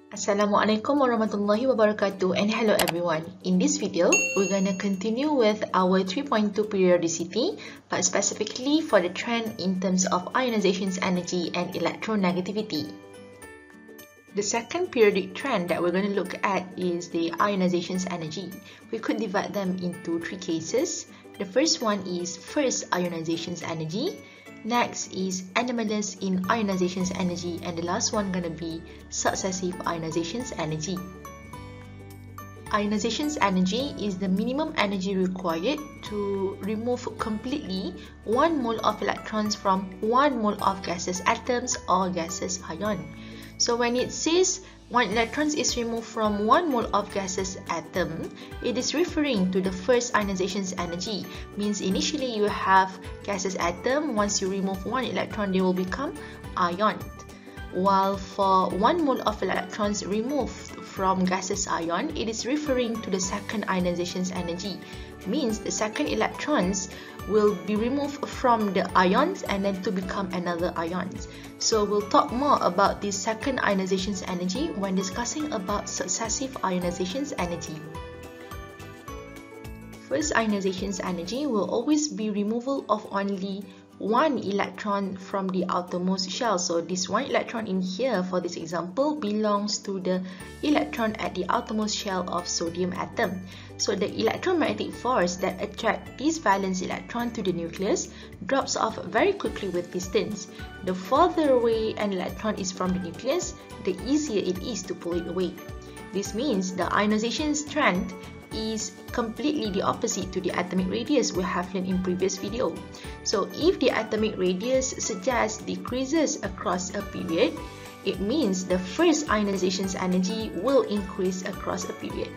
Assalamualaikum warahmatullahi wabarakatuh and hello everyone. In this video, we're going to continue with our 3.2 periodicity, but specifically for the trend in terms of ionisations energy and electronegativity. The second periodic trend that we're going to look at is the ionisations energy. We could divide them into three cases. The first one is first ionisations energy. Next is anomalous in ionisations energy, and the last one gonna be successive ionisations energy. Ionisations energy is the minimum energy required to remove completely 1 mole of electrons from 1 mole of gaseous atoms or gaseous ion. So when it says 1 electron is removed from 1 mole of gaseous atom, it is referring to the first ionisations energy. Means initially you have gaseous atom, once you remove 1 electron, they will become ion. While for 1 mole of electrons removed from gaseous ion, it is referring to the second ionisations energy. Means the second electrons will be removed from the ions and then to become another ions. So we'll talk more about this second ionisations energy when discussing about successive ionisations energy. First ionisations energy will always be removal of only 1 electron from the outermost shell. So this 1 electron in here for this example belongs to the electron at the outermost shell of sodium atom. So the electromagnetic force that attracts this valence electron to the nucleus drops off very quickly with distance. The further away an electron is from the nucleus, the easier it is to pull it away. This means the ionization strength is completely the opposite to the atomic radius we have learned in previous video. So if the atomic radius suggests decreases across a period, it means the first ionisations energy will increase across a period.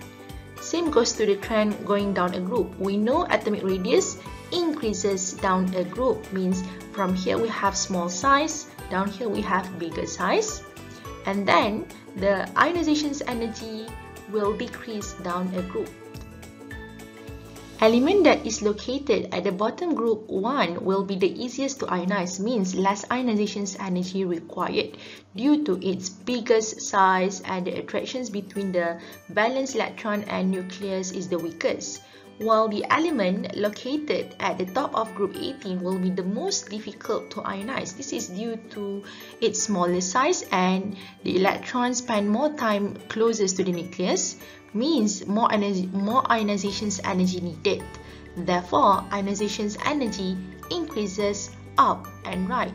Same goes to the trend going down a group. We know atomic radius increases down a group, means from here we have small size, down here we have bigger size, and then the ionisations energy will decrease down a group. Element that is located at the bottom group 1 will be the easiest to ionize, means less ionisations energy required due to its biggest size, and the attractions between the valence electron and nucleus is the weakest. While the element located at the top of group 18 will be the most difficult to ionize. This is due to its smaller size and the electrons spend more time closest to the nucleus, means more ionisations energy needed. Therefore, ionisations energy increases up and right.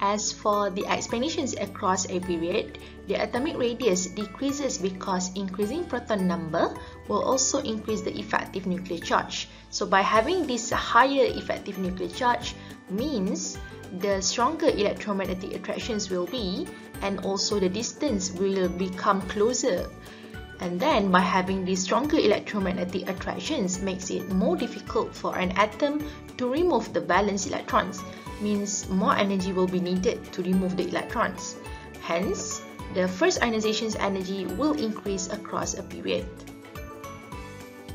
As for the explanations across a period, the atomic radius decreases because increasing proton number will also increase the effective nuclear charge. So by having this higher effective nuclear charge means the stronger electromagnetic attractions will be, and also the distance will become closer. And then by having these stronger electromagnetic attractions makes it more difficult for an atom to remove the valence electrons, means more energy will be needed to remove the electrons. Hence, the first ionisations energy will increase across a period.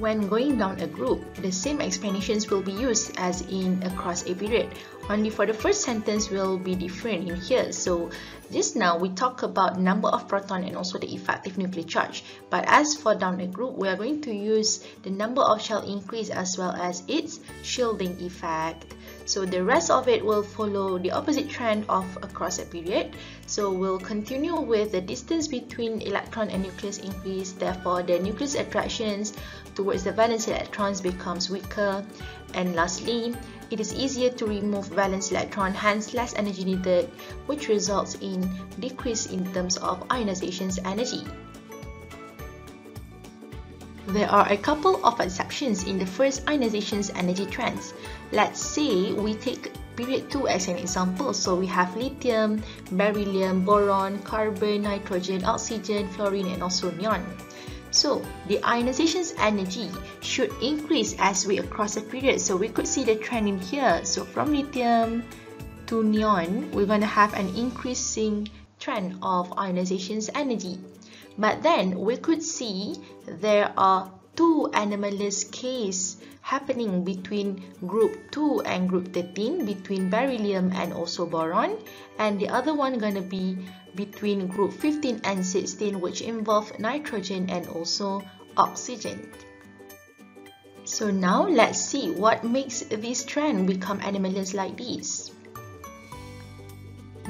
When going down a group, the same explanations will be used as in across a period. Only for the first sentence will be different in here. So just now we talk about number of proton and also the effective nuclear charge. But as for down a group, we are going to use the number of shell increase as well as its shielding effect. So the rest of it will follow the opposite trend of across a period. So we'll continue with the distance between electron and nucleus increase. Therefore, the nucleus attractions towards the valence electrons becomes weaker. And lastly, it is easier to remove valence electron, hence less energy needed, which results in decrease in terms of ionisations energy. There are a couple of exceptions in the first ionisations energy trends. Let's say we take period 2 as an example. So we have lithium, beryllium, boron, carbon, nitrogen, oxygen, fluorine, and also neon. So the ionisations energy should increase as we across a period. So we could see the trend in here. So from lithium to neon, we're going to have an increasing trend of ionisations energy. But then we could see there are two anomalous cases happening between group 2 and group 13, between beryllium and also boron, and the other one gonna be between group 15 and 16, which involve nitrogen and also oxygen. So now let's see what makes this trend become anomalous like this.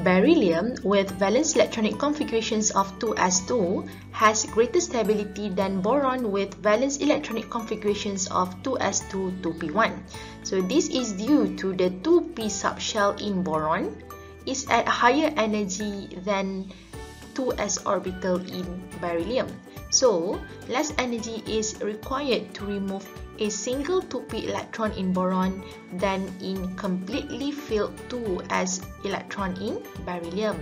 Beryllium with valence electronic configurations of 2s2 has greater stability than boron with valence electronic configurations of 2s2 2p1. So this is due to the 2p subshell in boron is at higher energy than 2s orbital in beryllium. So less energy is required to remove a single 2p electron in boron than in completely filled 2s electron in beryllium.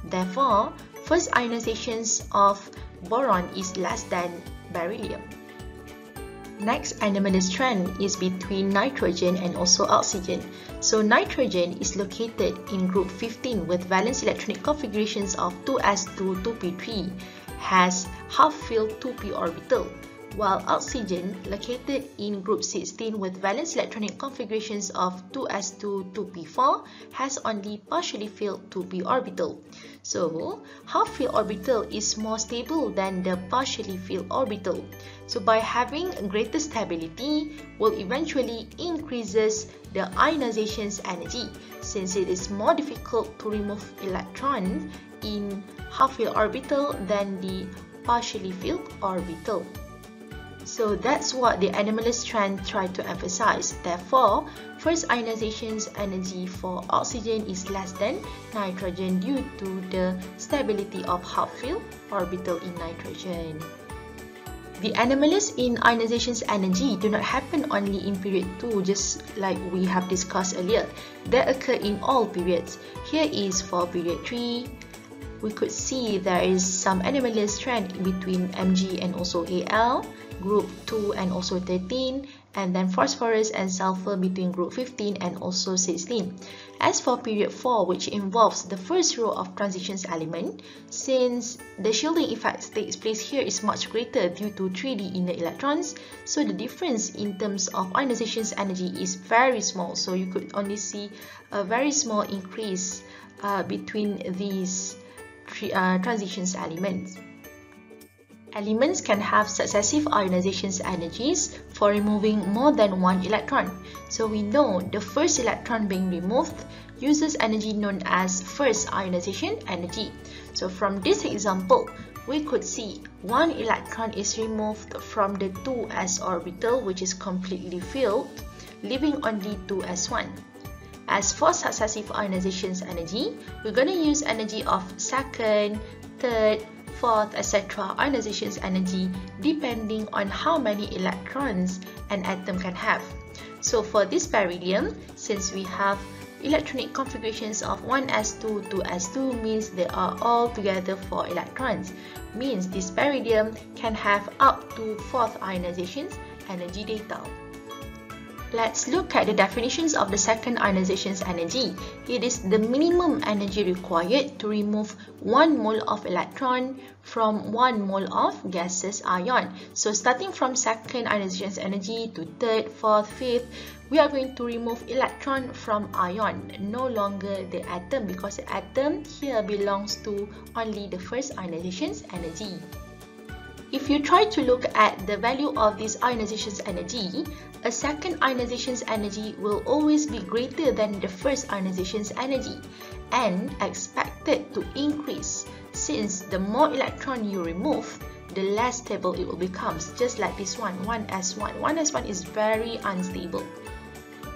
Therefore, first ionizations of boron is less than beryllium. Next anomalous trend is between nitrogen and also oxygen. So nitrogen is located in group 15 with valence electronic configurations of 2s2 2p3 has half-filled 2p orbital, while oxygen, located in group 16 with valence electronic configurations of 2s2 2p4, has only partially filled 2p orbital. So, half-filled orbital is more stable than the partially filled orbital. So, by having greater stability, will eventually increases the ionisations energy, since it is more difficult to remove electrons in half-filled orbital than the partially filled orbital. So that's what the anomalous trend tried to emphasize. Therefore, first ionisations energy for oxygen is less than nitrogen due to the stability of half-filled orbital in nitrogen. The anomalies in ionisations energy do not happen only in period 2, just like we have discussed earlier. They occur in all periods. Here is for period 3. We could see there is some anomalous trend between Mg and also Al, group 2 and also 13, and then phosphorus and sulfur between group 15 and also 16. As for period 4, which involves the first row of transitions element, since the shielding effect takes place here is much greater due to 3d inner electrons, so the difference in terms of ionisations energy is very small, so you could only see a very small increase between these transitions elements. Elements can have successive ionisations energies for removing more than one electron. So we know the first electron being removed uses energy known as first ionization energy. So from this example, we could see one electron is removed from the 2s orbital, which is completely filled, leaving only 2s1. As for successive ionisations energy, we're going to use energy of second, third, fourth, etc. ionisations energy depending on how many electrons an atom can have. So for this beryllium, since we have electronic configurations of 1s2 to s2, means they are all together 4 electrons. Means this beryllium can have up to 4th ionisations energy data. Let's look at the definitions of the second ionisations energy. It is the minimum energy required to remove 1 mole of electron from 1 mole of gaseous ion. So starting from second ionisations energy to third, fourth, fifth, we are going to remove electron from ion, no longer the atom, because the atom here belongs to only the first ionisations energy. If you try to look at the value of this ionisations energy, a second ionisations energy will always be greater than the first ionisations energy and expected to increase, since the more electron you remove, the less stable it will become, just like this one, 1s1. 1s1 is very unstable.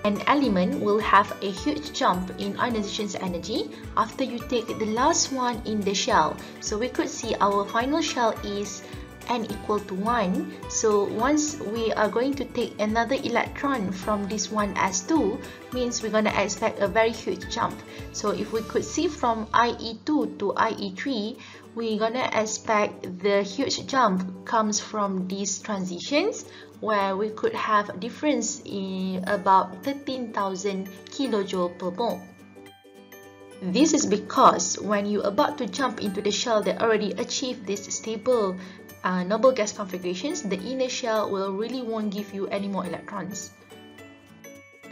An element will have a huge jump in ionisations energy after you take the last one in the shell. So we could see our final shell is n equal to 1. So once we are going to take another electron from this 1s2, means we're going to expect a very huge jump. So if we could see from IE2 to IE3, we're going to expect the huge jump comes from these transitions, where we could have a difference in about 13,000 kilojoule per mole. This is because when you're about to jump into the shell that already achieved this stable noble gas configurations, the inner shell will really won't give you any more electrons.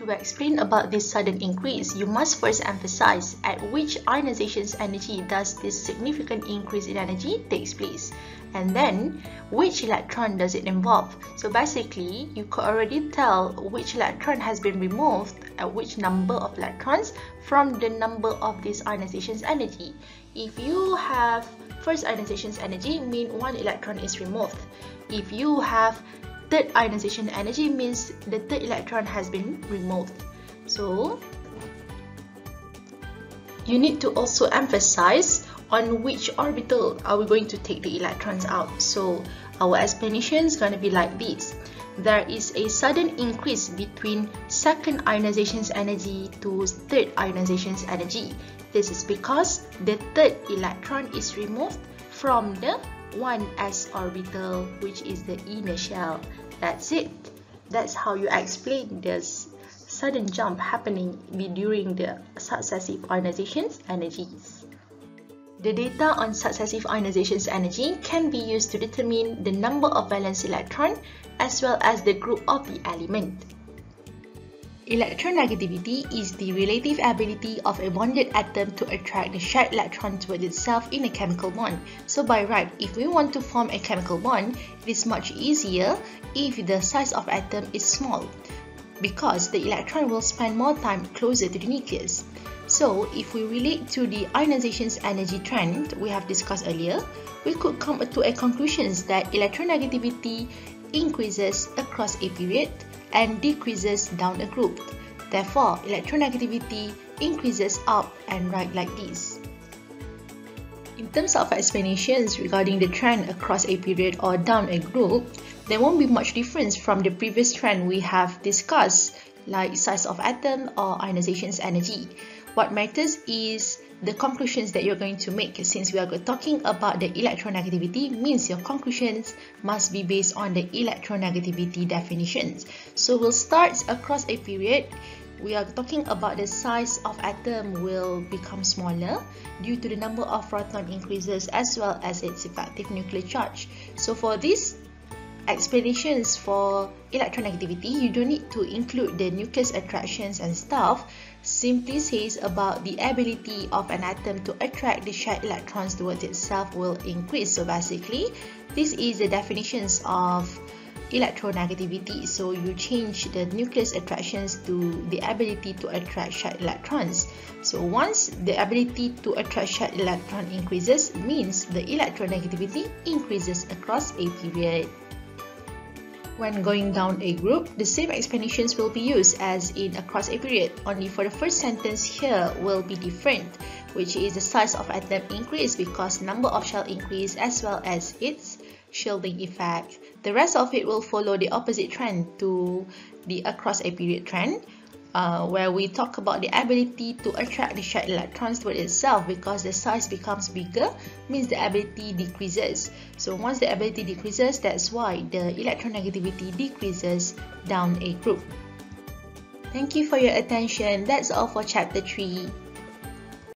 To explain about this sudden increase, you must first emphasize at which ionisations energy does this significant increase in energy takes place, and then which electron does it involve. So basically, you could already tell which electron has been removed at which number of electrons from the number of this ionisations energy. If you have first ionisations energy, mean one electron is removed. If you have third ionization energy, means the third electron has been removed. So you need to also emphasize on which orbital are we going to take the electrons out. So our explanation is going to be like this. There is a sudden increase between second ionization's energy to third ionization's energy. This is because the third electron is removed from the 1s orbital, which is the inner shell. That's it. That's how you explain this sudden jump happening during the successive ionizations energies. The data on successive ionizations energy can be used to determine the number of valence electron as well as the group of the element. Electronegativity is the relative ability of a bonded atom to attract the shared electron towards itself in a chemical bond. So by right, if we want to form a chemical bond, it is much easier if the size of atom is small, because the electron will spend more time closer to the nucleus. So if we relate to the ionizations energy trend we have discussed earlier, we could come to a conclusion that electronegativity increases across a period and decreases down a group. Therefore, electronegativity increases up and right like this. In terms of explanations regarding the trend across a period or down a group, there won't be much difference from the previous trend we have discussed, like size of atom or ionizations energy. What matters is the conclusions that you're going to make. Since we are talking about the electronegativity, means your conclusions must be based on the electronegativity definitions. So we'll start across a period. We are talking about the size of atom will become smaller due to the number of proton increases as well as its effective nuclear charge. So for this explanations for electronegativity, you don't need to include the nucleus attractions and stuff. Simply says about the ability of an atom to attract the shared electrons towards itself will increase. So basically, this is the definitions of electronegativity. So you change the nucleus attractions to the ability to attract shared electrons. So once the ability to attract shared electron increases, means the electronegativity increases across a period. When going down a group, the same explanations will be used as in across a period, only for the first sentence here will be different, which is the size of atom increase because number of shell increase as well as its shielding effect. The rest of it will follow the opposite trend to the across a period trend, where we talk about the ability to attract the shared electrons toward itself because the size becomes bigger, means the ability decreases. So once the ability decreases, that's why the electronegativity decreases down a group. Thank you for your attention. That's all for chapter 3.